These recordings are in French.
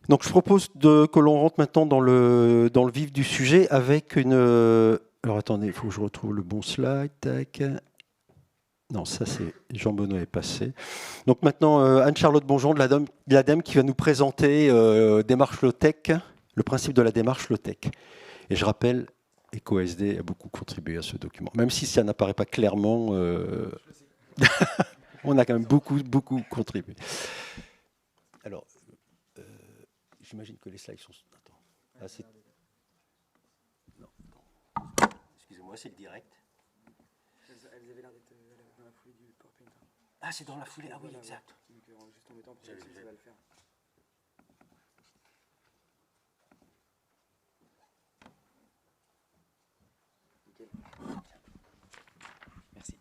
Donc je propose que l'on rentre maintenant dans le vif du sujet avec une... alors attendez, il faut que je retrouve le bon slide. Tac. Non, ça c'est Jean-Benoît est passé. Donc maintenant, Anne-Charlotte Bonjon de l'ADEME qui va nous présenter démarche low-tech, le principe de la démarche low-tech. Et je rappelle, EcoSD a beaucoup contribué à ce document. Même si ça n'apparaît pas clairement, on a quand même beaucoup contribué. Alors, j'imagine que les slides sont... Attends. Ah, non. Excusez-moi, c'est le direct. Elles avaient l'air d'être dans la foulée du PowerPoint. Ah, c'est dans la foulée. Ah oui, exact. Donc, juste en mettant pour ça va le faire. Nickel. Merci.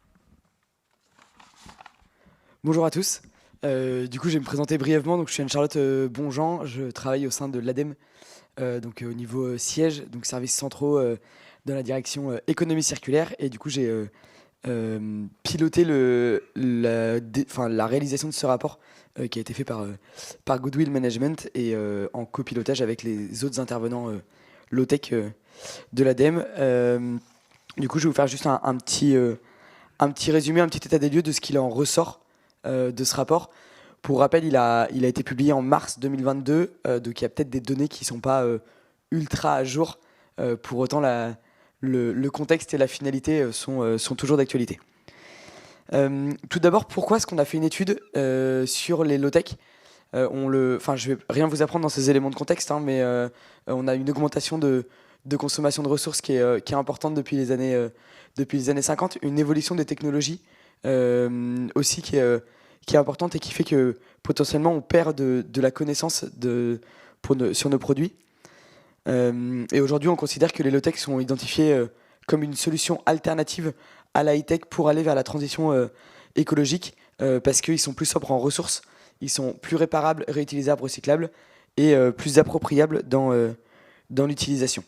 Bonjour à tous. Du coup, je vais me présenter brièvement. Donc, je suis Anne-Charlotte Bonjean. Je travaille au sein de l'ADEME, donc au niveau siège, donc services centraux dans la direction économie circulaire. Et du coup, j'ai piloté la réalisation de ce rapport qui a été fait par Goodwill Management et en copilotage avec les autres intervenants low-tech de l'ADEME. Du coup, je vais vous faire juste un petit résumé, un petit état des lieux de ce qu'il en ressort de ce rapport. Pour rappel, il a été publié en mars 2022, donc il y a peut-être des données qui ne sont pas ultra à jour. Pour autant, le contexte et la finalité sont toujours d'actualité. Tout d'abord, pourquoi est-ce qu'on a fait une étude sur les low-tech ? Je ne vais rien vous apprendre dans ces éléments de contexte, mais on a une augmentation de consommation de ressources qui est importante depuis les années 50, une évolution des technologies aussi qui est importante et qui fait que potentiellement on perd de la connaissance sur nos produits. Et aujourd'hui, on considère que les low-tech sont identifiés comme une solution alternative à la high-tech pour aller vers la transition écologique parce qu'ils sont plus sobres en ressources, ils sont plus réparables, réutilisables, recyclables et plus appropriables dans l'utilisation.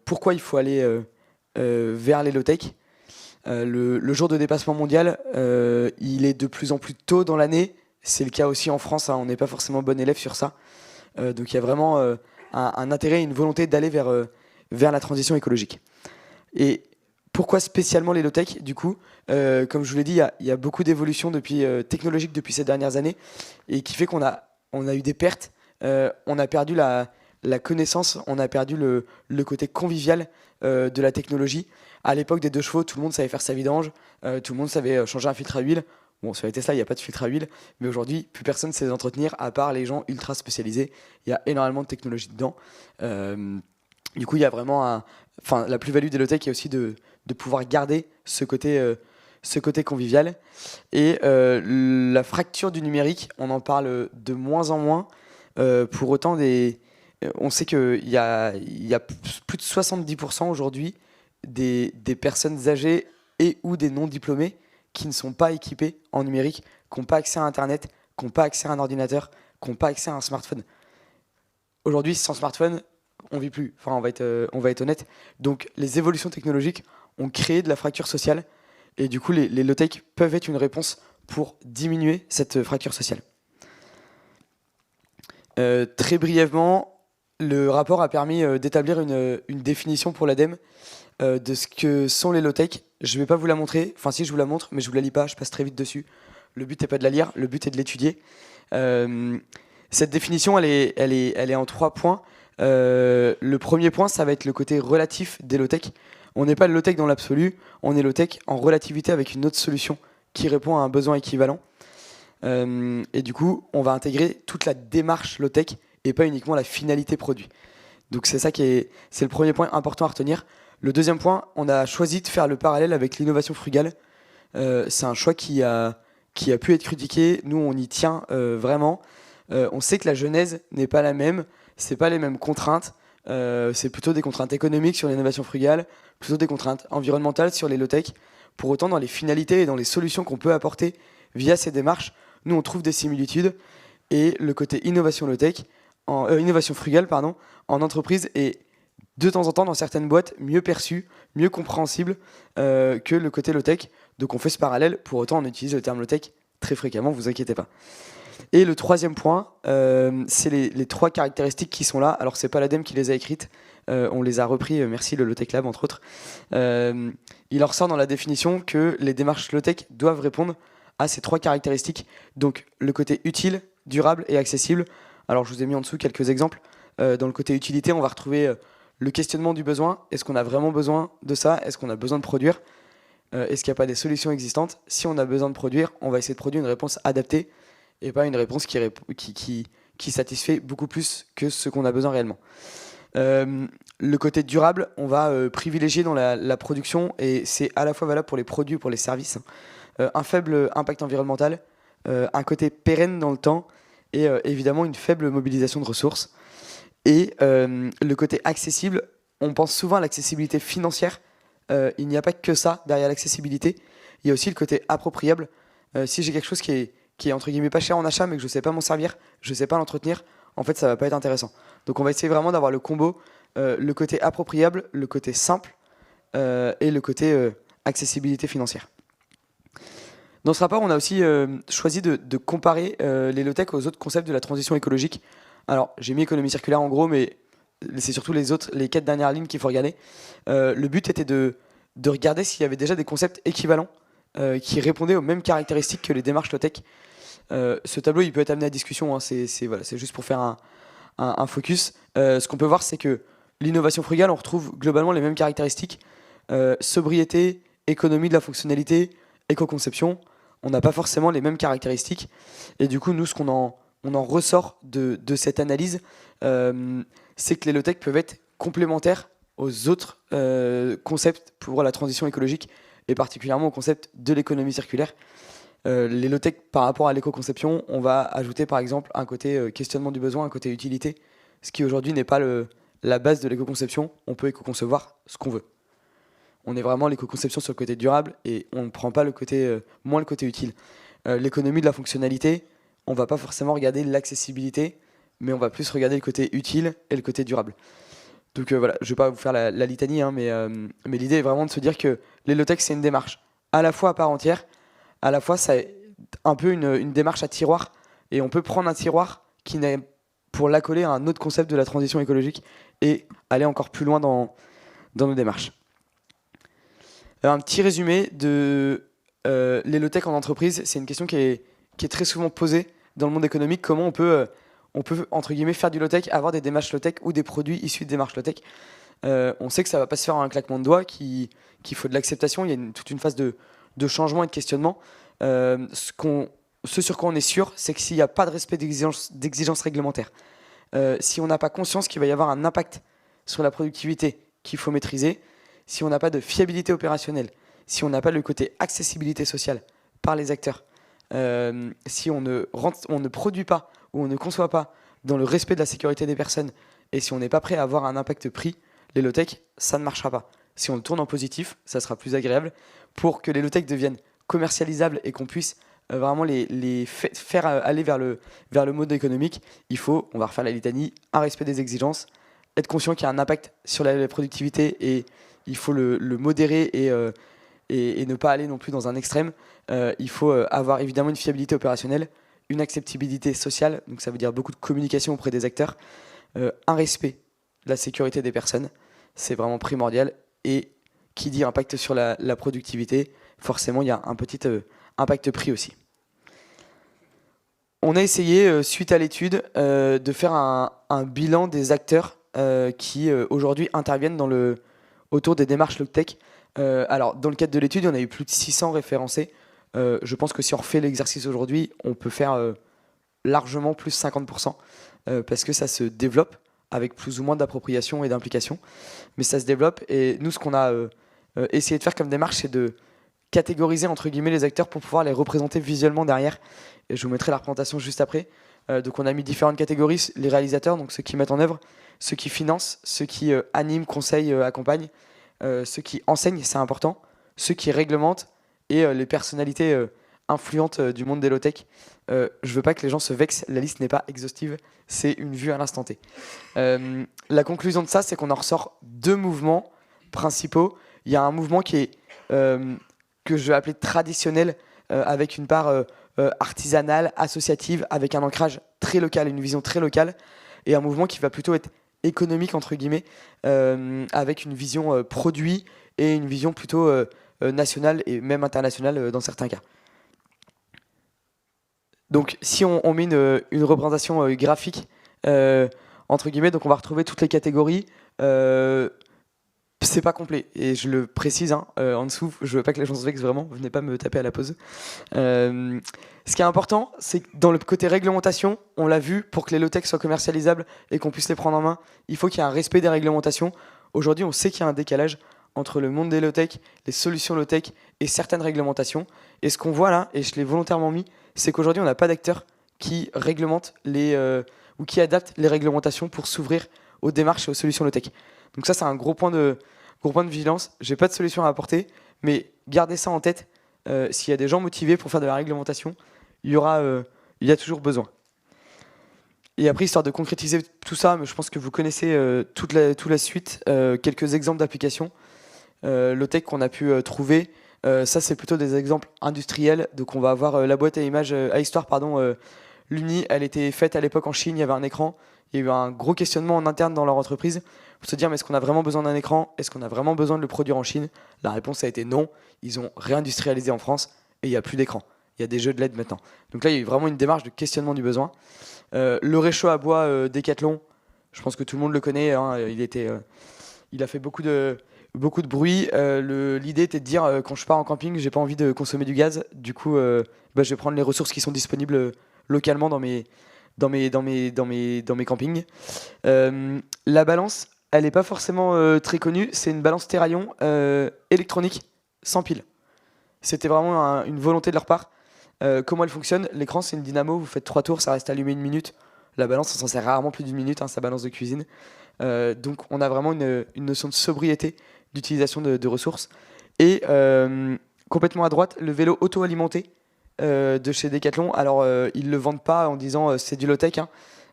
Pourquoi il faut aller vers les low-tech ? Le jour de dépassement mondial, il est de plus en plus tôt dans l'année. C'est le cas aussi en France, on n'est pas forcément bon élève sur ça. Donc il y a vraiment un intérêt et une volonté d'aller vers la transition écologique. Et pourquoi spécialement les low-tech ? Du coup, comme je vous l'ai dit, il y a beaucoup d'évolutions technologiques depuis ces dernières années et qui fait qu'on a eu des pertes. On a perdu la connaissance, on a perdu le côté convivial de la technologie. À l'époque des 2 chevaux, tout le monde savait faire sa vidange, tout le monde savait changer un filtre à huile. Bon, sur les Tesla, il n'y a pas de filtre à huile, mais aujourd'hui, plus personne ne sait les entretenir, à part les gens ultra spécialisés. Il y a énormément de technologie dedans. Du coup, il y a vraiment la plus-value des low-tech est aussi de pouvoir garder ce côté convivial. Et la fracture du numérique, on en parle de moins en moins. Pour autant, on sait qu'il y a plus de 70% aujourd'hui des personnes âgées et ou des non-diplômés qui ne sont pas équipés en numérique, qui n'ont pas accès à Internet, qui n'ont pas accès à un ordinateur, qui n'ont pas accès à un smartphone. Aujourd'hui, sans smartphone, on ne vit plus. Enfin, on va être honnête. Donc, les évolutions technologiques ont créé de la fracture sociale. Et du coup, les low-tech peuvent être une réponse pour diminuer cette fracture sociale. Très brièvement, le rapport a permis d'établir une définition pour l'ADEME de ce que sont les low-tech. Je ne vais pas vous la montrer, enfin si je vous la montre, mais je ne vous la lis pas, je passe très vite dessus. Le but n'est pas de la lire, le but est de l'étudier. Cette définition, elle est en 3 points. Le premier point, ça va être le côté relatif des low-tech. On n'est pas le low-tech dans l'absolu, on est low-tech en relativité avec une autre solution qui répond à un besoin équivalent. Et du coup, on va intégrer toute la démarche low-tech et pas uniquement la finalité produit. Donc c'est le premier point important à retenir. Le deuxième point, on a choisi de faire le parallèle avec l'innovation frugale. C'est un choix qui a pu être critiqué. Nous, on y tient vraiment. On sait que la genèse n'est pas la même. C'est pas les mêmes contraintes. C'est plutôt des contraintes économiques sur l'innovation frugale, plutôt des contraintes environnementales sur les low-tech. Pour autant, dans les finalités et dans les solutions qu'on peut apporter via ces démarches, nous, on trouve des similitudes. Et le côté innovation low-tech, innovation frugale, en entreprise est de temps en temps dans certaines boîtes mieux perçu, mieux compréhensible que le côté low-tech. Donc on fait ce parallèle. Pour autant, on utilise le terme low-tech très fréquemment, vous inquiétez pas. Et le troisième point, c'est les 3 caractéristiques qui sont là. Alors, c'est pas l'ADEME qui les a écrites, on les a repris, merci le Low-Tech Lab, entre autres. Il en ressort dans la définition que les démarches low-tech doivent répondre à ces 3 caractéristiques. Donc, le côté utile, durable et accessible. Alors, je vous ai mis en dessous quelques exemples. Dans le côté utilité, on va retrouver le questionnement du besoin. Est-ce qu'on a vraiment besoin de ça? Est-ce qu'on a besoin de produire? Est-ce qu'il n'y a pas des solutions existantes? Si on a besoin de produire, on va essayer de produire une réponse adaptée et pas une réponse qui satisfait beaucoup plus que ce qu'on a besoin réellement. Le côté durable, on va privilégier dans la production, et c'est à la fois valable pour les produits et pour les services, un faible impact environnemental, un côté pérenne dans le temps et évidemment une faible mobilisation de ressources. Et le côté accessible, on pense souvent à l'accessibilité financière. Il n'y a pas que ça derrière l'accessibilité. Il y a aussi le côté appropriable. Si j'ai quelque chose qui est entre guillemets pas cher en achat, mais que je ne sais pas m'en servir, je ne sais pas l'entretenir, en fait, ça ne va pas être intéressant. Donc on va essayer vraiment d'avoir le combo, le côté appropriable, le côté simple et le côté accessibilité financière. Dans ce rapport, on a aussi choisi de comparer les low-tech aux autres concepts de la transition écologique. Alors, j'ai mis économie circulaire en gros, mais c'est surtout les 4 dernières lignes qu'il faut regarder. Le but était de regarder s'il y avait déjà des concepts équivalents qui répondaient aux mêmes caractéristiques que les démarches low-tech. Ce tableau, il peut être amené à discussion, hein, c'est juste pour faire un focus. Ce qu'on peut voir, c'est que l'innovation frugale, on retrouve globalement les mêmes caractéristiques. Sobriété, économie de la fonctionnalité, éco-conception, on n'a pas forcément les mêmes caractéristiques. Et du coup, nous, ce qu'on en ressort de cette analyse, c'est que les low-tech peuvent être complémentaires aux autres concepts pour la transition écologique, et particulièrement au concept de l'économie circulaire. Les low-tech, par rapport à l'éco-conception, on va ajouter par exemple un côté questionnement du besoin, un côté utilité, ce qui aujourd'hui n'est pas la base de l'éco-conception. On peut éco-concevoir ce qu'on veut. On est vraiment l'éco-conception sur le côté durable et on ne prend pas moins le côté utile. L'économie de la fonctionnalité, on ne va pas forcément regarder l'accessibilité, mais on va plus regarder le côté utile et le côté durable. Donc voilà, je ne vais pas vous faire la litanie, hein, mais l'idée est vraiment de se dire que les low-tech, c'est une démarche à la fois à part entière, à la fois c'est un peu une démarche à tiroir, et on peut prendre un tiroir qui n'est pour l'accoler à un autre concept de la transition écologique et aller encore plus loin dans nos démarches. Alors, un petit résumé de les low-tech en entreprise, c'est une question qui est très souvent posée dans le monde économique. Comment on peut entre guillemets faire du low-tech, avoir des démarches low-tech ou des produits issus de démarches low-tech. On sait que ça ne va pas se faire en un claquement de doigts, qu'il faut de l'acceptation, il y a toute une phase de changement et de questionnement. Ce sur quoi on est sûr, c'est que s'il n'y a pas de respect d'exigences réglementaires, si on n'a pas conscience qu'il va y avoir un impact sur la productivité qu'il faut maîtriser, si on n'a pas de fiabilité opérationnelle, si on n'a pas le côté accessibilité sociale par les acteurs, si on ne produit pas ou on ne conçoit pas dans le respect de la sécurité des personnes, et si on n'est pas prêt à avoir un impact prix, les low-tech, ça ne marchera pas. Si on le tourne en positif, ça sera plus agréable. Pour que les low-tech deviennent commercialisables et qu'on puisse vraiment les faire aller vers le mode économique, on va refaire la litanie, un respect des exigences, être conscient qu'il y a un impact sur la productivité et il faut le modérer et ne pas aller non plus dans un extrême. Il faut avoir évidemment une fiabilité opérationnelle, une acceptabilité sociale, donc ça veut dire beaucoup de communication auprès des acteurs, un respect de la sécurité des personnes, c'est vraiment primordial, et qui dit impact sur la productivité, forcément il y a un petit impact prix aussi. On a essayé, suite à l'étude, de faire un bilan des acteurs qui aujourd'hui interviennent autour des démarches low-tech. Alors, dans le cadre de l'étude, on a eu plus de 600 référencés. Je pense que si on refait l'exercice aujourd'hui, on peut faire largement plus 50%, parce que ça se développe avec plus ou moins d'appropriation et d'implication. Mais ça se développe, et nous, ce qu'on a essayé de faire comme démarche, c'est de catégoriser entre guillemets les acteurs pour pouvoir les représenter visuellement derrière. Et je vous mettrai la représentation juste après. Donc on a mis différentes catégories, les réalisateurs, donc ceux qui mettent en œuvre, ceux qui financent, ceux qui animent, conseillent, accompagnent, ceux qui enseignent, c'est important, ceux qui réglementent, et les personnalités influentes du monde des low-tech. Je veux pas que les gens se vexent, la liste n'est pas exhaustive, c'est une vue à l'instant T. La conclusion de ça, c'est qu'on en ressort 2 mouvements principaux. Il y a un mouvement qui est que je vais appeler traditionnel, avec une part artisanale, associative, avec un ancrage très local, une vision très locale, et un mouvement qui va plutôt être économique, entre guillemets, avec une vision produit et une vision plutôt nationale et même internationale dans certains cas. Donc si on met une représentation graphique, entre guillemets, donc on va retrouver toutes les catégories. C'est pas complet, et je le précise en dessous, je veux pas que les gens se vexent vraiment, venez pas me taper à la pause. Ce qui est important, c'est que dans le côté réglementation, on l'a vu, pour que les low-tech soient commercialisables et qu'on puisse les prendre en main, il faut qu'il y ait un respect des réglementations. Aujourd'hui, on sait qu'il y a un décalage entre le monde des low-tech, les solutions low-tech et certaines réglementations. Et ce qu'on voit là, et je l'ai volontairement mis, c'est qu'aujourd'hui, on n'a pas d'acteurs qui réglementent ou qui adaptent les réglementations pour s'ouvrir aux démarches et aux solutions low-tech. Donc ça, c'est un gros point de vigilance. J'ai pas de solution à apporter, mais gardez ça en tête. S'il y a des gens motivés pour faire de la réglementation, il y a toujours besoin. Et après, histoire de concrétiser tout ça, je pense que vous connaissez toute la suite, quelques exemples d'applications low-tech qu'on a pu trouver. Ça, c'est plutôt des exemples industriels. Donc on va avoir la boîte à histoire, l'Uni, elle était faite à l'époque en Chine, il y avait un écran. Il y a eu un gros questionnement en interne dans leur entreprise pour se dire, mais est-ce qu'on a vraiment besoin d'un écran? Est-ce qu'on a vraiment besoin de le produire en Chine? La réponse a été non. Ils ont réindustrialisé en France et il n'y a plus d'écran. Il y a des jeux de LED maintenant. Donc là, il y a eu vraiment une démarche de questionnement du besoin. Le réchaud à bois Decathlon, je pense que tout le monde le connaît. Il a fait beaucoup de bruit. L'idée était de dire, quand je pars en camping, j'ai pas envie de consommer du gaz. Du coup, je vais prendre les ressources qui sont disponibles localement dans mes campings. La balance, elle n'est pas forcément très connue. C'est une balance Terraillon électronique sans pile. C'était vraiment une volonté de leur part. Comment elle fonctionne? L'écran, c'est une dynamo. Vous faites 3 tours, ça reste allumé 1 minute. La balance, on s'en sert rarement plus d'1 minute. Sa balance de cuisine. Donc, on a vraiment une notion de sobriété d'utilisation de ressources. Et complètement à droite, le vélo auto-alimenté de chez Decathlon. Alors, ils ne le vendent pas en disant c'est du low-tech.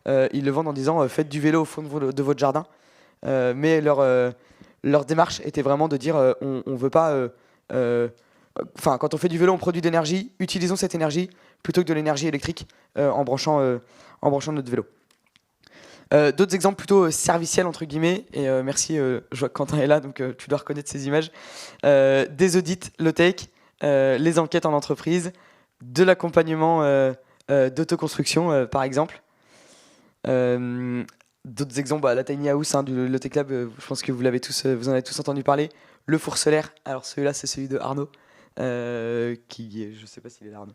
Ils le vendent en disant faites du vélo au fond de votre jardin. Mais leur démarche était vraiment de dire on ne veut pas. Quand on fait du vélo, on produit de l'énergie. Utilisons cette énergie plutôt que de l'énergie électrique en branchant notre vélo. D'autres exemples plutôt serviciels entre guillemets, et merci, je vois que Quentin est là, donc tu dois reconnaître ces images. Des audits low-tech, les enquêtes en entreprise, de l'accompagnement d'autoconstruction par exemple. D'autres exemples, la Tiny House du Low-Tech Lab, je pense que vous en avez tous entendu parler. Le four solaire, alors celui-là c'est celui de Arnaud, je ne sais pas s'il est là Arnaud.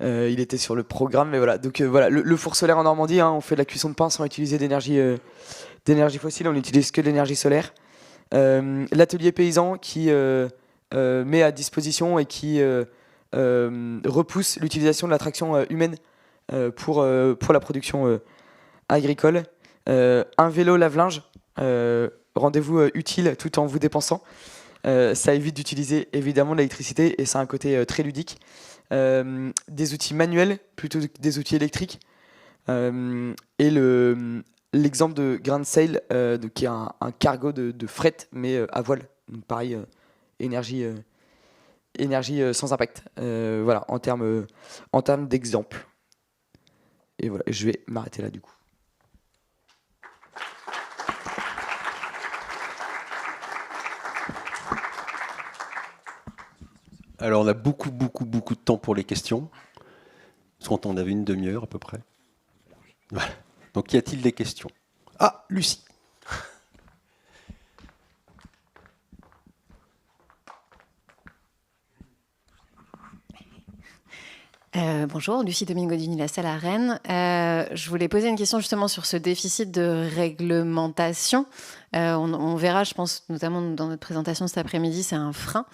Il était sur le programme, mais voilà. Donc voilà, le four solaire en Normandie, on fait de la cuisson de pain sans utiliser d'énergie fossile, on n'utilise que de l'énergie solaire. L'atelier paysan qui met à disposition et qui repousse l'utilisation de la traction humaine pour la production agricole. Un vélo lave-linge, rendez-vous utile tout en vous dépensant. Ça évite d'utiliser évidemment l'électricité et ça a un côté très ludique. Des outils manuels plutôt que des outils électriques. Et l'exemple de Grand Sail, qui est un cargo de fret, mais à voile. Donc pareil, énergie sans impact. Voilà, en termes d'exemple. Et voilà, je vais m'arrêter là du coup. Alors, on a beaucoup de temps pour les questions. Parce qu'on avait une demi-heure à peu près. Voilà. Donc, y a-t-il des questions? Ah, Lucie. Bonjour, Lucie Domingodini, la salle à Rennes. Je voulais poser une question justement sur ce déficit de réglementation. On verra, je pense, notamment dans notre présentation cet après-midi, c'est un frein.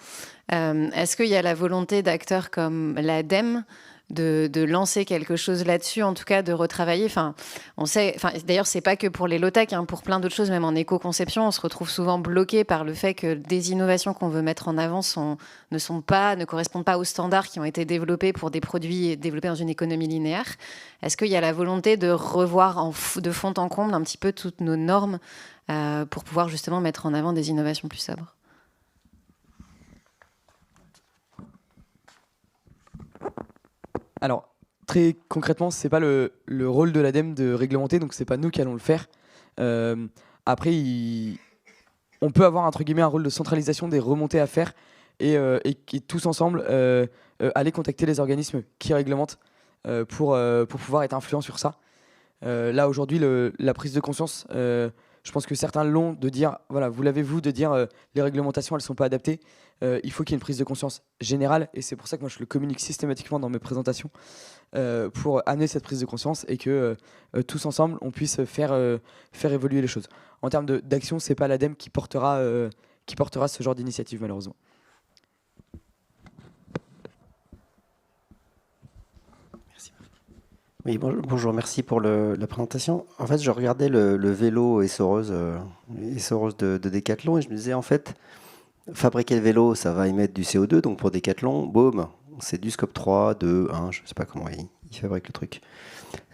Est-ce qu'il y a la volonté d'acteurs comme l'ADEME de lancer quelque chose là-dessus, en tout cas de retravailler. On sait, d'ailleurs, c'est pas que pour les low-tech, pour plein d'autres choses, même en éco-conception, on se retrouve souvent bloqué par le fait que des innovations qu'on veut mettre en avant ne correspondent pas aux standards qui ont été développés pour des produits développés dans une économie linéaire. Est-ce qu'il y a la volonté de revoir de fond en comble un petit peu toutes nos normes pour pouvoir justement mettre en avant des innovations plus sobres ? Alors, très concrètement, c'est pas le rôle de l'ADEME de réglementer, donc c'est pas nous qui allons le faire. Après, on peut avoir entre guillemets un rôle de centralisation des remontées à faire et qui tous ensemble aller contacter les organismes qui réglementent pour pouvoir être influents sur ça. Là aujourd'hui, la prise de conscience, je pense que certains l'ont, de dire, voilà, vous l'avez vous, de dire les réglementations elles sont pas adaptées. Il faut qu'il y ait une prise de conscience générale et c'est pour ça que moi je le communique systématiquement dans mes présentations pour amener cette prise de conscience et que tous ensemble on puisse faire évoluer les choses. En termes d'action, c'est pas l'ADEME qui portera ce genre d'initiative malheureusement. Oui, bonjour, merci pour la présentation. En fait, je regardais le vélo essoreuse de Decathlon et je me disais, en fait, fabriquer le vélo, ça va émettre du CO2. Donc pour Decathlon, boum, c'est du scope 3, 2, 1, je ne sais pas comment il fabrique le truc.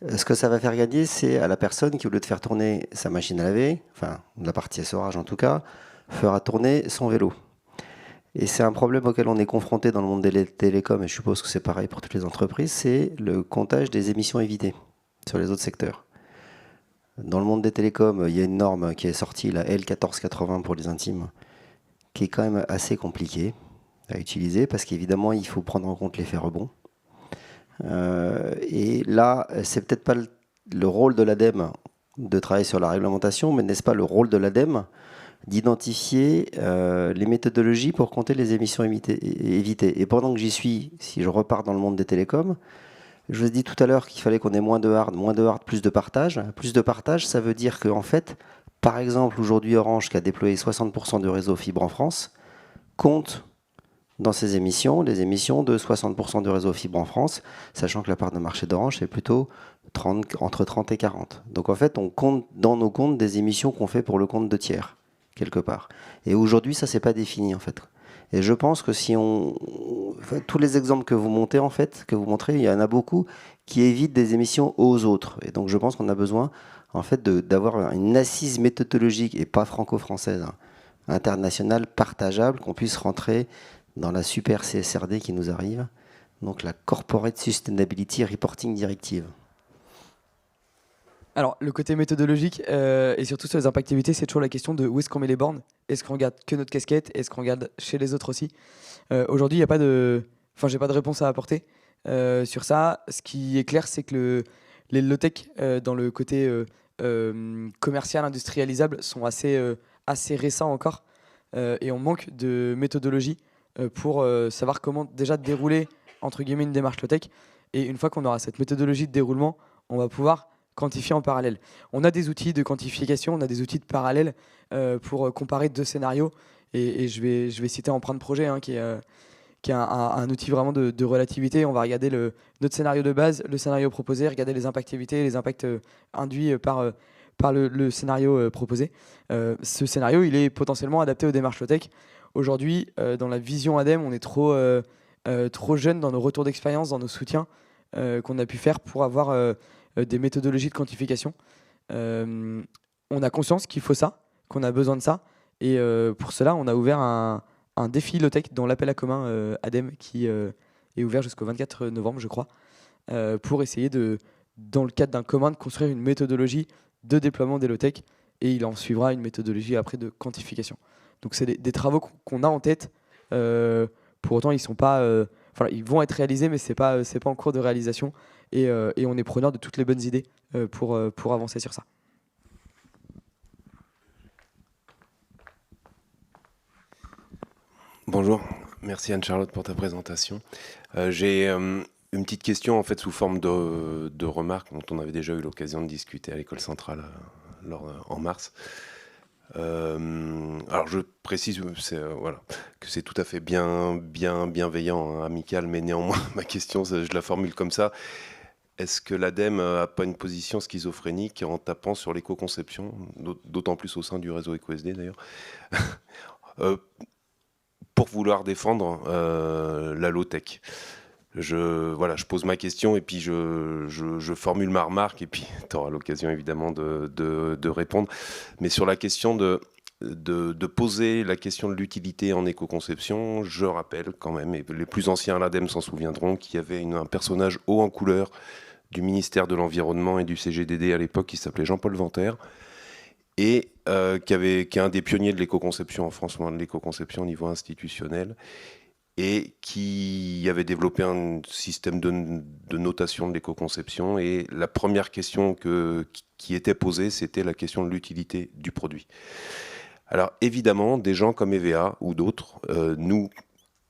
Ce que ça va faire gagner, c'est à la personne qui, au lieu de faire tourner sa machine à laver, enfin, la partie essorage en tout cas, fera tourner son vélo. Et c'est un problème auquel on est confronté dans le monde des télécoms, et je suppose que c'est pareil pour toutes les entreprises, c'est le comptage des émissions évitées sur les autres secteurs. Dans le monde des télécoms, il y a une norme qui est sortie, la L1480 pour les intimes, qui est quand même assez compliquée à utiliser, parce qu'évidemment, il faut prendre en compte l'effet rebond. Et là, c'est peut-être pas le rôle de l'ADEME de travailler sur la réglementation, mais n'est-ce pas le rôle de l'ADEME d'identifier les méthodologies pour compter les émissions évitées. Et pendant que j'y suis, si je repars dans le monde des télécoms, je vous ai dit tout à l'heure qu'il fallait qu'on ait moins de hard, plus de partage. Plus de partage, ça veut dire qu'en fait, par exemple, aujourd'hui, Orange, qui a déployé 60% du réseau fibre en France, compte dans ses émissions les émissions de 60% du réseau fibre en France, sachant que la part de marché d'Orange, c'est plutôt entre 30 et 40. Donc en fait, on compte dans nos comptes des émissions qu'on fait pour le compte de tiers, quelque part. Et aujourd'hui, ça, c'est pas défini, en fait. Et je pense que si tous les exemples que vous montrez, en fait, il y en a beaucoup qui évitent des émissions aux autres. Et donc, je pense qu'on a besoin, en fait, d'avoir une assise méthodologique, et pas franco-française, hein, internationale, partageable, qu'on puisse rentrer dans la super CSRD qui nous arrive, donc la Corporate Sustainability Reporting Directive. Alors, le côté méthodologique et surtout sur les impactivités, c'est toujours la question de où est-ce qu'on met les bornes. Est-ce qu'on regarde que notre casquette? Est-ce qu'on regarde chez les autres aussi? Aujourd'hui, il n'y a pas de... Enfin, j'ai pas de réponse à apporter sur ça. Ce qui est clair, c'est que les low-tech, dans le côté commercial, industrialisable, sont assez récents encore. Et on manque de méthodologie pour savoir comment déjà dérouler, entre guillemets, une démarche low-tech. Et une fois qu'on aura cette méthodologie de déroulement, on va pouvoir quantifier en parallèle. On a des outils de quantification, on a des outils de parallèle pour comparer deux scénarios. Et je vais citer Empreinte Projet, hein, qui est un outil vraiment de relativité. On va regarder notre scénario de base, le scénario proposé, regarder les impactivités, les impacts induits par le scénario proposé. Ce scénario, il est potentiellement adapté aux démarches low-tech. Aujourd'hui, dans la vision ADEME, on est trop jeune dans nos retours d'expérience, dans nos soutiens qu'on a pu faire pour avoir des méthodologies de quantification. On a conscience qu'il faut ça, qu'on a besoin de ça. Et pour cela, on a ouvert un défi low-tech dans l'appel à commun ADEME qui est ouvert jusqu'au 24 novembre, je crois, pour essayer dans le cadre d'un commun, de construire une méthodologie de déploiement des low-tech. Et il en suivra une méthodologie après de quantification. Donc c'est des travaux qu'on a en tête. Pour autant, ils sont pas, ils vont être réalisés, mais c'est pas en cours de réalisation. Et on est preneur de toutes les bonnes idées pour avancer sur ça. Bonjour, merci Anne-Charlotte pour ta présentation. J'ai une petite question en fait sous forme de remarque dont on avait déjà eu l'occasion de discuter à l'école centrale en mars. Alors je précise que c'est tout à fait bienveillant, hein, amical, mais néanmoins ma question, je la formule comme ça. Est-ce que l'ADEME n'a pas une position schizophrénique en tapant sur l'éco-conception, d'autant plus au sein du réseau EcoSD d'ailleurs, pour vouloir défendre la low-tech? Je pose ma question et puis je formule ma remarque et puis tu auras l'occasion évidemment de répondre. Mais sur la question de de poser la question de l'utilité en éco-conception. Je rappelle quand même, et les plus anciens à l'ADEME s'en souviendront, qu'il y avait un personnage haut en couleur du ministère de l'Environnement et du CGDD à l'époque qui s'appelait Jean-Paul Venter, et qui est un des pionniers de l'éco-conception en France, de l'éco-conception au niveau institutionnel, et qui avait développé un système de notation de l'éco-conception. Et la première question qui était posée, c'était la question de l'utilité du produit. Alors évidemment, des gens comme EVA ou d'autres, nous,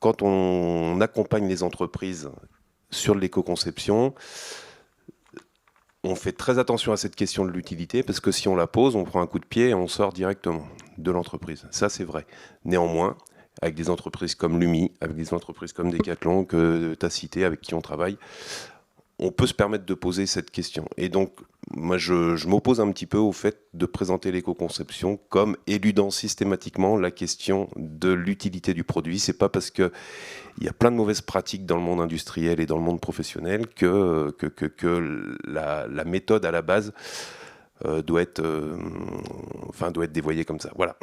quand on accompagne les entreprises sur l'éco-conception, on fait très attention à cette question de l'utilité, parce que si on la pose, on prend un coup de pied et on sort directement de l'entreprise. Ça, c'est vrai. Néanmoins, avec des entreprises comme Lumi, avec des entreprises comme Decathlon, que tu as cité, avec qui on travaille, on peut se permettre de poser cette question. Et donc, moi, je m'oppose un petit peu au fait de présenter l'éco-conception comme éludant systématiquement la question de l'utilité du produit. C'est pas parce qu'il y a plein de mauvaises pratiques dans le monde industriel et dans le monde professionnel que la méthode à la base doit être dévoyée comme ça. Voilà.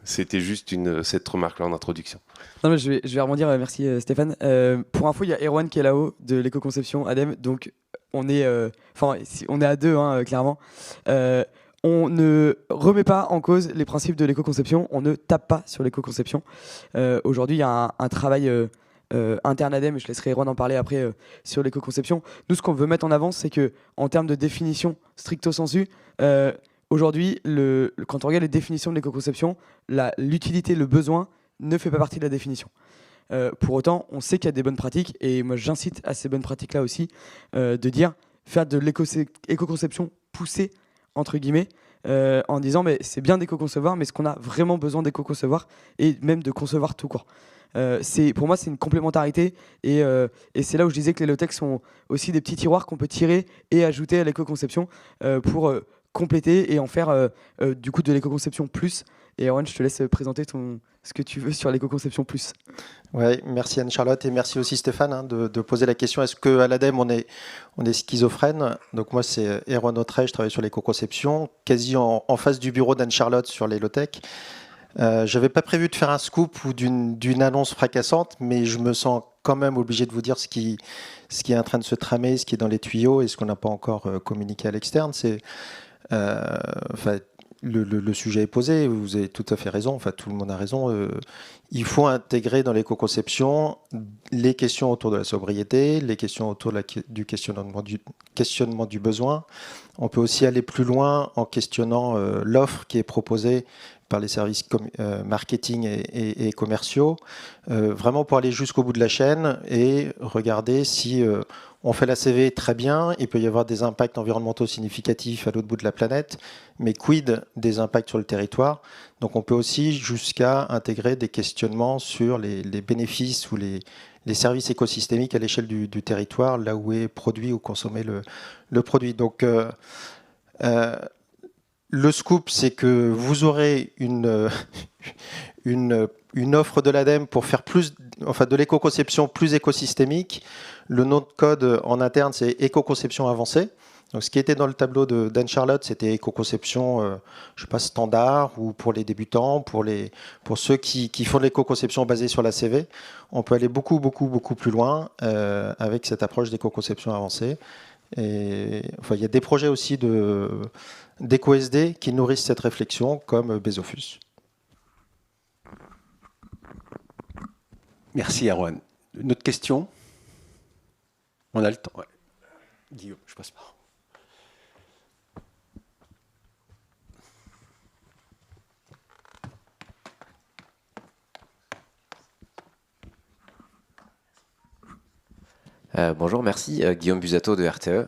C'était juste cette remarque-là en introduction. Non, mais je vais rebondir, merci Stéphane. Pour info, il y a Erwan qui est là-haut de l'éco-conception ADEME, donc on est à deux, hein, clairement. On ne remet pas en cause les principes de l'éco-conception, on ne tape pas sur l'éco-conception. Aujourd'hui, il y a un travail interne ADEME, et je laisserai Erwan en parler après, sur l'éco-conception. Nous, ce qu'on veut mettre en avant, c'est qu'en termes de définition stricto sensu, aujourd'hui, quand on regarde les définitions de l'éco-conception, l'utilité, le besoin ne fait pas partie de la définition. Pour autant, on sait qu'il y a des bonnes pratiques, et moi j'incite à ces bonnes pratiques-là aussi, de dire faire de l'éco-conception poussée, entre guillemets, en disant mais c'est bien d'éco-concevoir, mais est-ce qu'on a vraiment besoin d'éco-concevoir et même de concevoir tout court. Pour moi, c'est une complémentarité, et c'est là où je disais que les low-tech sont aussi des petits tiroirs qu'on peut tirer et ajouter à l'éco-conception pour compléter et en faire du coup de l'éco-conception plus. Et Erwan, je te laisse présenter ce que tu veux sur l'éco-conception plus. Ouais, merci Anne-Charlotte, et merci aussi Stéphane de poser la question. Est-ce qu'à l'ADEME, on est schizophrène? Donc moi, c'est Erwan Autrey, je travaille sur l'éco-conception, quasi en face du bureau d'Anne-Charlotte sur les low-tech. Je n'avais pas prévu de faire un scoop ou d'une annonce fracassante, mais je me sens quand même obligé de vous dire ce qui est en train de se tramer, ce qui est dans les tuyaux et ce qu'on n'a pas encore communiqué à l'externe. Le sujet est posé, vous avez tout à fait raison, tout le monde a raison. Il faut intégrer dans l'éco-conception les questions autour de la sobriété, les questions autour du questionnement du besoin. On peut aussi aller plus loin en questionnant l'offre qui est proposée par les services marketing et commerciaux, vraiment pour aller jusqu'au bout de la chaîne et regarder si on fait la CV très bien, il peut y avoir des impacts environnementaux significatifs à l'autre bout de la planète, mais quid des impacts sur le territoire? Donc on peut aussi jusqu'à intégrer des questionnements sur les bénéfices ou les services écosystémiques à l'échelle du territoire, là où est produit ou consommé le produit. Donc le scoop, c'est que vous aurez une offre de l'ADEME pour faire de l'éco-conception plus écosystémique. Le nom de code en interne, c'est éco-conception avancée. Donc, ce qui était dans le tableau d'Anne-Charlotte, c'était éco-conception standard, ou pour les débutants, pour ceux qui font de l'éco-conception basée sur la CV. On peut aller beaucoup, beaucoup, beaucoup plus loin avec cette approche d'éco-conception avancée. Et, il y a des projets aussi d'éco-SD qui nourrissent cette réflexion, comme Bezofus. Merci Erwan. Une autre question? On a le temps. Ouais. Guillaume, je passe par. Bonjour, merci. Guillaume Busato de RTE.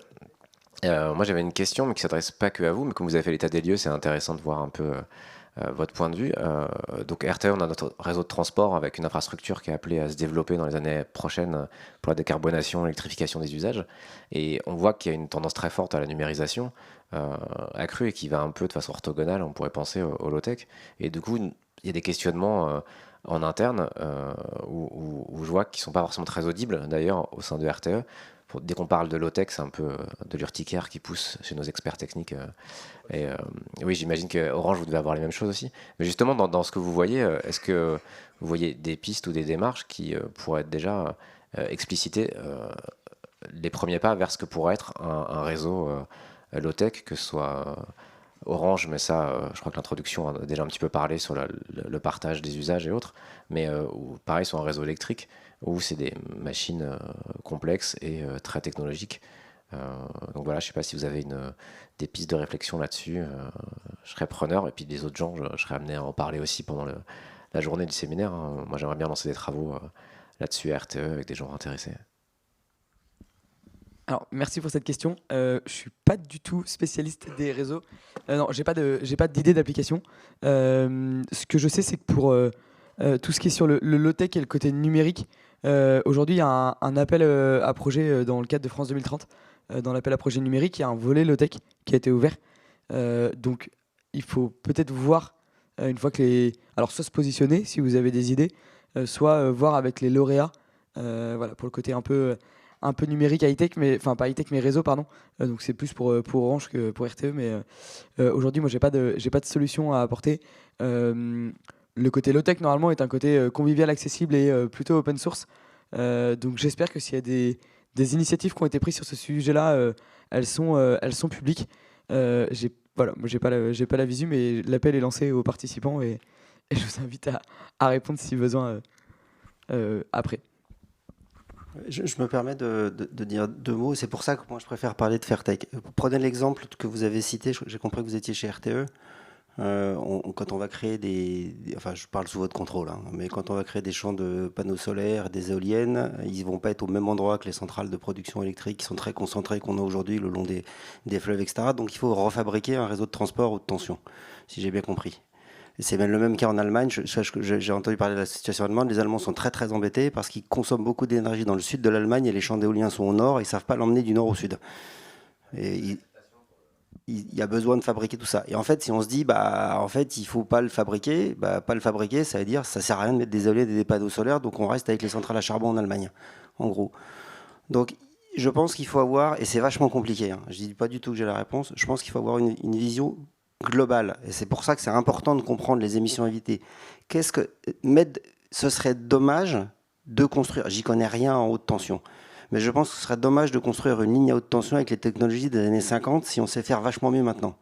Moi, j'avais une question, mais qui ne s'adresse pas que à vous, mais comme vous avez fait l'état des lieux, c'est intéressant de voir un peu votre point de vue. Donc RTE, on a notre réseau de transport avec une infrastructure qui est appelée à se développer dans les années prochaines pour la décarbonation, l'électrification des usages. Et on voit qu'il y a une tendance très forte à la numérisation accrue et qui va un peu de façon orthogonale, on pourrait penser au low-tech. Et du coup, il y a des questionnements en interne où je vois qu'ils ne sont pas forcément très audibles, d'ailleurs, au sein de RTE, dès qu'on parle de low-tech, c'est un peu de l'urticaire qui pousse chez nos experts techniques. Oui, j'imagine qu'Orange, vous devez avoir les mêmes choses aussi. Mais justement, dans ce que vous voyez, est-ce que vous voyez des pistes ou des démarches qui pourraient être déjà expliciter les premiers pas vers ce que pourrait être un réseau low-tech, que ce soit Orange, mais ça, je crois que l'introduction a déjà un petit peu parlé sur le partage des usages et autres, mais ou pareil sur un réseau électrique, où c'est des machines complexes et très technologiques. Donc voilà, je ne sais pas si vous avez des pistes de réflexion là-dessus. Je serais preneur, et puis des autres gens, je serais amené à en parler aussi pendant la journée du séminaire. Moi, j'aimerais bien lancer des travaux là-dessus à RTE avec des gens intéressés. Alors, merci pour cette question. Je suis pas du tout spécialiste des réseaux. Non, j'ai pas d'idée d'application. Ce que je sais, c'est que pour tout ce qui est sur le low-tech et le côté numérique, aujourd'hui, il y a un appel à projet dans le cadre de France 2030. Dans l'appel à projet numérique, il y a un volet low-tech qui a été ouvert. Donc, il faut peut-être voir, une fois que alors, soit se positionner, si vous avez des idées, soit voir avec les lauréats, voilà, pour le côté un peu numérique high-tech, enfin pas high-tech mais réseau, pardon. Donc c'est plus pour Orange que pour RTE, mais aujourd'hui moi j'ai pas de solution à apporter. Le côté low-tech normalement est un côté convivial, accessible et plutôt open source. Donc j'espère que s'il y a des initiatives qui ont été prises sur ce sujet-là, elles sont publiques. Voilà, moi j'ai pas la visu, mais l'appel est lancé aux participants et je vous invite à répondre si besoin après. Je me permets de dire deux mots. C'est pour ça que moi je préfère parler de Fairtech. Prenez l'exemple que vous avez cité. J'ai compris que vous étiez chez RTE. Quand on va créer enfin je parle sous votre contrôle, hein, mais quand on va créer des champs de panneaux solaires, des éoliennes, ils ne vont pas être au même endroit que les centrales de production électrique qui sont très concentrées qu'on a aujourd'hui le long des fleuves, etc. Donc il faut refabriquer un réseau de transport haute tension, si j'ai bien compris. C'est même le même cas en Allemagne. J'ai entendu parler de la situation allemande. Les Allemands sont très très embêtés parce qu'ils consomment beaucoup d'énergie dans le sud de l'Allemagne et les champs d'éolien sont au nord et ils ne savent pas l'emmener du nord au sud. Et il y a besoin de fabriquer tout ça. Et en fait, si on se dit, en fait, il ne faut pas le fabriquer, ça veut dire ça ne sert à rien de mettre des éoliennes et des panneaux solaires, donc on reste avec les centrales à charbon en Allemagne, en gros. Donc, je pense qu'il faut avoir, et c'est vachement compliqué, hein, je ne dis pas du tout que j'ai la réponse, je pense qu'il faut avoir une vision globale. Et c'est pour ça que c'est important de comprendre les émissions évitées. Ce serait dommage de construire, j'y connais rien en haute tension, mais je pense que ce serait dommage de construire une ligne à haute tension avec les technologies des années 50 si on sait faire vachement mieux maintenant.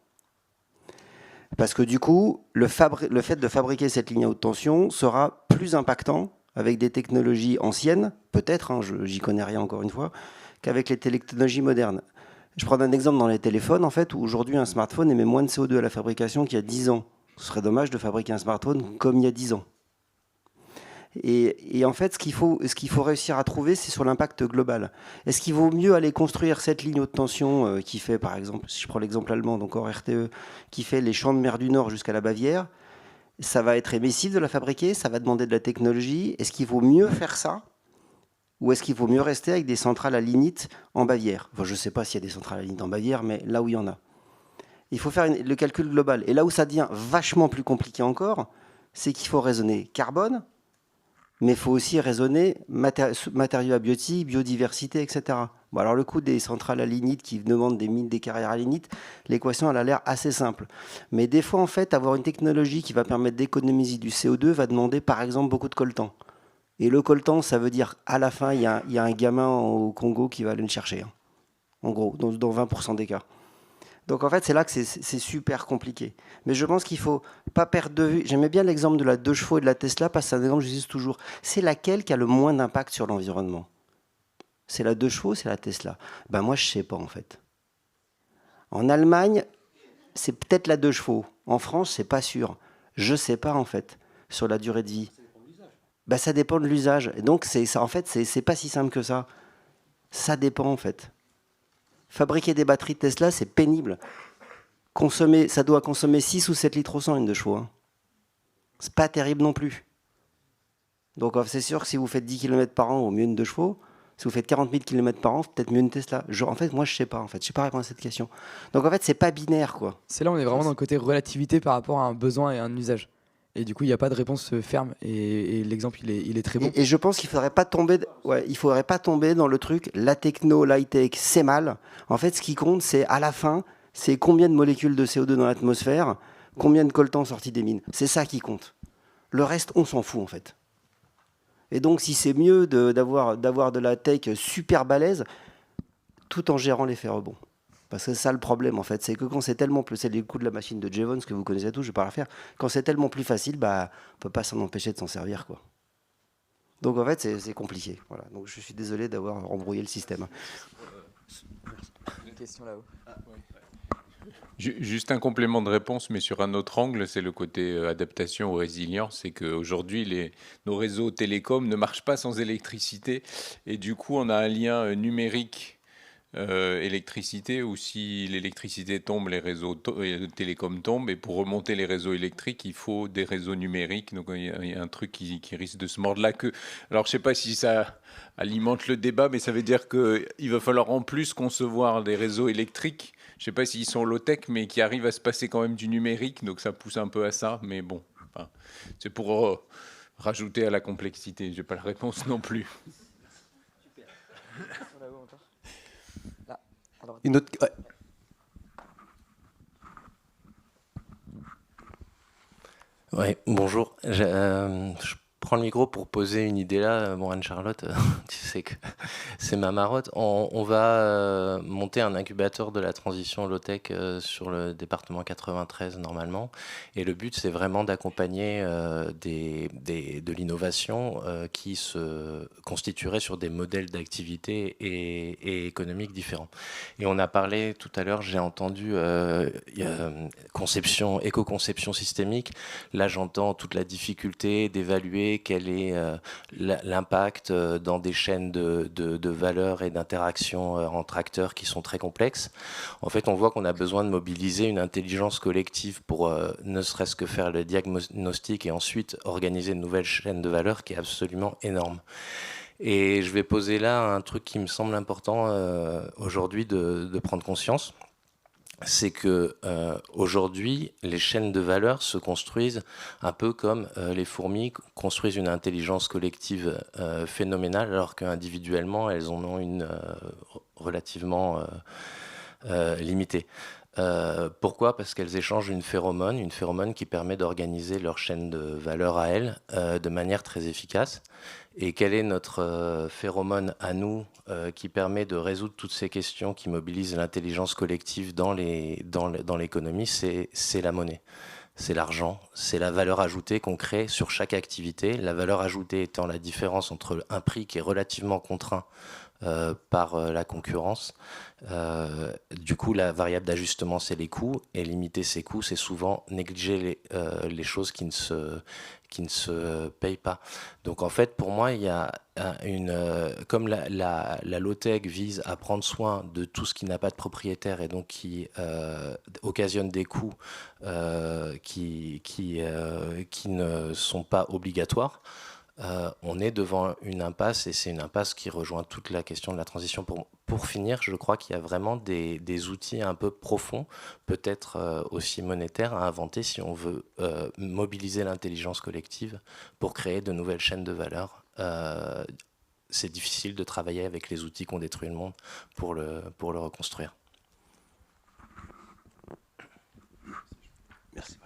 Parce que du coup, le fait de fabriquer cette ligne à haute tension sera plus impactant avec des technologies anciennes, peut-être, hein, j'y connais rien encore une fois, qu'avec les technologies modernes. Je prends un exemple dans les téléphones, en fait, où aujourd'hui un smartphone émet moins de CO2 à la fabrication qu'il y a 10 ans. Ce serait dommage de fabriquer un smartphone comme il y a 10 ans. Et en fait, ce qu'il faut réussir à trouver, c'est sur l'impact global. Est-ce qu'il vaut mieux aller construire cette ligne haute tension qui fait, par exemple, si je prends l'exemple allemand, donc hors RTE, qui fait les champs de mer du Nord jusqu'à la Bavière, ça va être émissif de la fabriquer, ça va demander de la technologie. Est-ce qu'il vaut mieux faire ça ? Ou est-ce qu'il vaut mieux rester avec des centrales à lignite en Bavière ? Enfin, je ne sais pas s'il y a des centrales à lignite en Bavière, mais là où il y en a. Il faut faire le calcul global. Et là où ça devient vachement plus compliqué encore, c'est qu'il faut raisonner carbone, mais il faut aussi raisonner matériaux abiotiques, biodiversité, etc. Bon, alors le coût des centrales à lignite qui demandent des carrières à lignite, l'équation elle a l'air assez simple. Mais des fois, en fait, avoir une technologie qui va permettre d'économiser du CO2 va demander par exemple beaucoup de coltan. Et le coltan, ça veut dire à la fin, il y a un gamin au Congo qui va aller le chercher, hein, en gros, dans 20% des cas. Donc en fait, c'est là que c'est super compliqué. Mais je pense qu'il ne faut pas perdre de vue. J'aimais bien l'exemple de la 2 chevaux et de la Tesla, parce que c'est un exemple que j'utilise toujours. C'est laquelle qui a le moins d'impact sur l'environnement ? C'est la 2 chevaux, c'est la Tesla. Ben moi, je ne sais pas en fait. En Allemagne, c'est peut-être la 2 chevaux. En France, c'est pas sûr. Je ne sais pas en fait, sur la durée de vie. Ben, ça dépend de l'usage. Et donc, en fait, c'est pas si simple que ça. Ça dépend, en fait. Fabriquer des batteries de Tesla, c'est pénible. Ça doit consommer 6 ou 7 litres au 100, une 2 chevaux. Hein. C'est pas terrible non plus. Donc, c'est sûr que si vous faites 10 km par an, au mieux une 2 chevaux. Si vous faites 40 000 km par an, peut-être mieux une Tesla. En fait, moi, je sais pas. En fait, je sais pas répondre à cette question. Donc, en fait, c'est pas binaire, quoi. C'est là où on est vraiment dans le côté relativité par rapport à un besoin et un usage. Et du coup, il n'y a pas de réponse ferme. Et l'exemple, il est très bon. Et je pense qu'il ne faudrait pas tomber, il faudrait pas tomber dans le truc, la techno, l'high-tech, c'est mal. En fait, ce qui compte, c'est à la fin, c'est combien de molécules de CO2 dans l'atmosphère, combien de coltans sortis des mines. C'est ça qui compte. Le reste, on s'en fout, en fait. Et donc, si c'est mieux d'avoir de la tech super balèze, tout en gérant l'effet rebond. Parce que c'est ça le problème, en fait. C'est que quand c'est tellement plus... C'est les coups de la machine de Jevons que vous connaissez tous, je ne vais pas la refaire. Quand c'est tellement plus facile, bah, on ne peut pas s'en empêcher de s'en servir, quoi. Donc, en fait, c'est compliqué. Voilà. Donc, je suis désolé d'avoir embrouillé le système. Une question là-haut. Juste un complément de réponse, mais sur un autre angle, c'est le côté adaptation aux résiliences. C'est qu'aujourd'hui, nos réseaux télécoms ne marchent pas sans électricité. Et du coup, on a un lien numérique électricité où si l'électricité tombe, les réseaux télécoms tombent. Et pour remonter les réseaux électriques, il faut des réseaux numériques. Donc il y a un truc qui risque de se mordre la queue. Alors je ne sais pas si ça alimente le débat, mais ça veut dire qu'il va falloir en plus concevoir des réseaux électriques. Je ne sais pas s'ils sont low-tech, mais qui arrivent à se passer quand même du numérique. Donc ça pousse un peu à ça. Mais bon, enfin, c'est pour rajouter à la complexité. Je n'ai pas la réponse non plus. Une autre... Ouais. Oui, bonjour. Je prends le micro pour poser une idée là. Bon, Anne-Charlotte, tu sais que c'est ma marotte. On va monter un incubateur de la transition low-tech sur le département 93 normalement. Et le but, c'est vraiment d'accompagner de l'innovation qui se constituerait sur des modèles d'activité et économiques différents. Et on a parlé tout à l'heure, j'ai entendu conception, éco-conception systémique. Là, j'entends toute la difficulté d'évaluer quel est l'impact dans des chaînes de valeur et d'interaction entre acteurs qui sont très complexes. En fait, on voit qu'on a besoin de mobiliser une intelligence collective pour ne serait-ce que faire le diagnostic et ensuite organiser une nouvelle chaîne de valeur qui est absolument énorme. Et je vais poser là un truc qui me semble important aujourd'hui de prendre conscience. C'est que aujourd'hui, les chaînes de valeur se construisent un peu comme les fourmis construisent une intelligence collective phénoménale, alors qu'individuellement, elles en ont une relativement limitée. Pourquoi ? Parce qu'elles échangent une phéromone qui permet d'organiser leur chaîne de valeur à elles de manière très efficace. Et quelle est notre phéromone à nous qui permet de résoudre toutes ces questions qui mobilisent l'intelligence collective dans l'économie ? C'est la monnaie, c'est l'argent, c'est la valeur ajoutée qu'on crée sur chaque activité. La valeur ajoutée étant la différence entre un prix qui est relativement contraint par la concurrence. Du coup, la variable d'ajustement, c'est les coûts. Et limiter ces coûts, c'est souvent négliger les choses qui ne se payent pas. Donc en fait, pour moi, il y a comme la low-tech vise à prendre soin de tout ce qui n'a pas de propriétaire et donc qui occasionne des coûts qui ne sont pas obligatoires. On est devant une impasse et c'est une impasse qui rejoint toute la question de la transition. Pour finir, je crois qu'il y a vraiment des outils un peu profonds, peut-être aussi monétaires, à inventer si on veut mobiliser l'intelligence collective pour créer de nouvelles chaînes de valeur. C'est difficile de travailler avec les outils qui ont détruit le monde pour le reconstruire. Merci.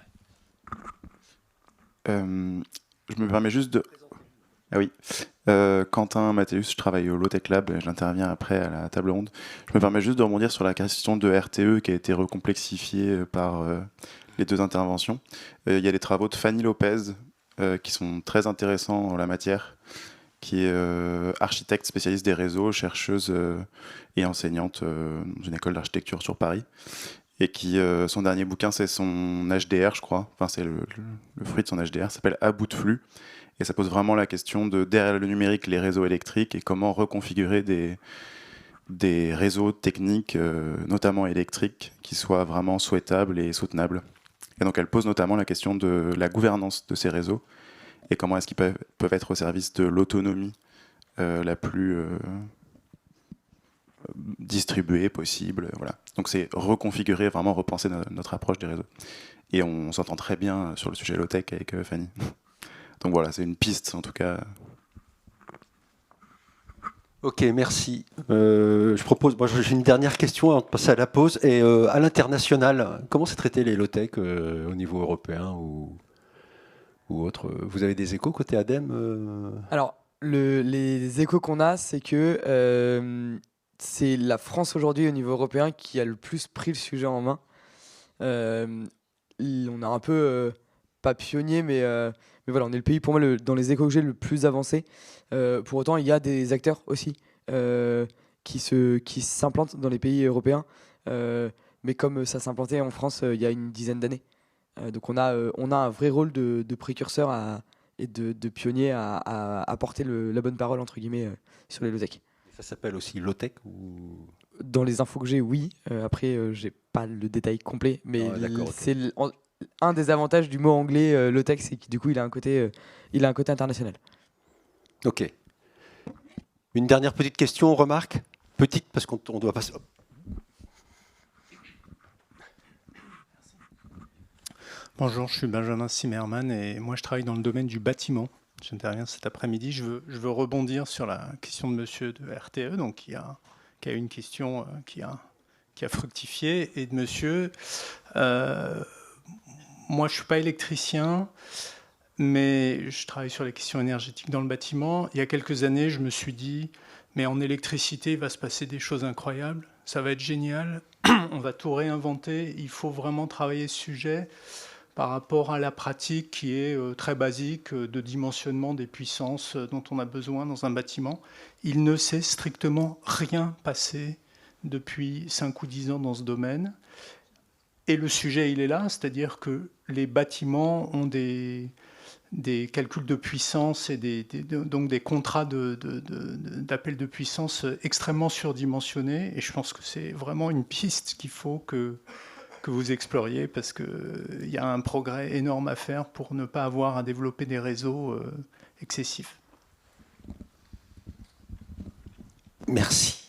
Je me permets juste de... Ah oui, Quentin Mathéus, je travaille au Low-Tech Lab, j'interviens après à la table ronde. Je me permets juste de rebondir sur la question de RTE qui a été recomplexifiée par les deux interventions. Il y a les travaux de Fanny Lopez qui sont très intéressants en la matière, qui est architecte spécialiste des réseaux, chercheuse et enseignante dans une école d'architecture sur Paris. Et qui, son dernier bouquin, c'est son HDR, je crois. Enfin, c'est le fruit de son HDR, ça s'appelle À bout de flux. Et ça pose vraiment la question de, derrière le numérique, les réseaux électriques et comment reconfigurer des réseaux techniques, notamment électriques, qui soient vraiment souhaitables et soutenables. Et donc, elle pose notamment la question de la gouvernance de ces réseaux et comment est-ce qu'ils peuvent être au service de l'autonomie la plus distribués possibles. Voilà. Donc c'est reconfigurer, vraiment repenser notre approche des réseaux. Et on s'entend très bien sur le sujet low-tech avec Fanny. Donc voilà, c'est une piste en tout cas. Ok, merci. Je propose, moi j'ai une dernière question avant de passer à la pause. Et à l'international, comment c'est traité les low-tech au niveau européen ou autre? Vous avez des échos côté ADEME Alors, les échos qu'on a, c'est que c'est la France aujourd'hui au niveau européen qui a le plus pris le sujet en main. On a un peu, pas pionnier, mais voilà, on est le pays, pour moi, dans les échos que j'ai, le plus avancé. Pour autant, il y a des acteurs aussi qui s'implantent dans les pays européens, mais comme ça s'implantait en France il y a une dizaine d'années. Donc on a un vrai rôle de précurseur et de pionnier à apporter la bonne parole, entre guillemets, sur les low-tech. Ça s'appelle aussi low-tech ou... Dans les infos que j'ai, oui. Après, j'ai pas le détail complet, mais c'est un des avantages du mot anglais low-tech, c'est que du coup, il a un côté international. Ok. Une dernière petite question, remarque? Petite, parce qu'on doit passer... Bonjour, je suis Benjamin Zimmermann et moi je travaille dans le domaine du bâtiment. J'interviens cet après-midi. Je veux rebondir sur la question de monsieur de RTE, donc qui a une question qui a fructifié, et de monsieur. Moi je ne suis pas électricien, mais je travaille sur les questions énergétiques dans le bâtiment. Il y a quelques années, je me suis dit, mais en électricité, il va se passer des choses incroyables. Ça va être génial. On va tout réinventer. Il faut vraiment travailler ce sujet par rapport à la pratique qui est très basique de dimensionnement des puissances dont on a besoin dans un bâtiment. Il ne s'est strictement rien passé depuis 5 ou 10 ans dans ce domaine. Et le sujet, il est là, c'est-à-dire que les bâtiments ont des calculs de puissance et donc des contrats d'appel de puissance extrêmement surdimensionnés. Et je pense que c'est vraiment une piste qu'il faut que vous exploriez, parce qu'il y a un progrès énorme à faire pour ne pas avoir à développer des réseaux excessifs. Merci.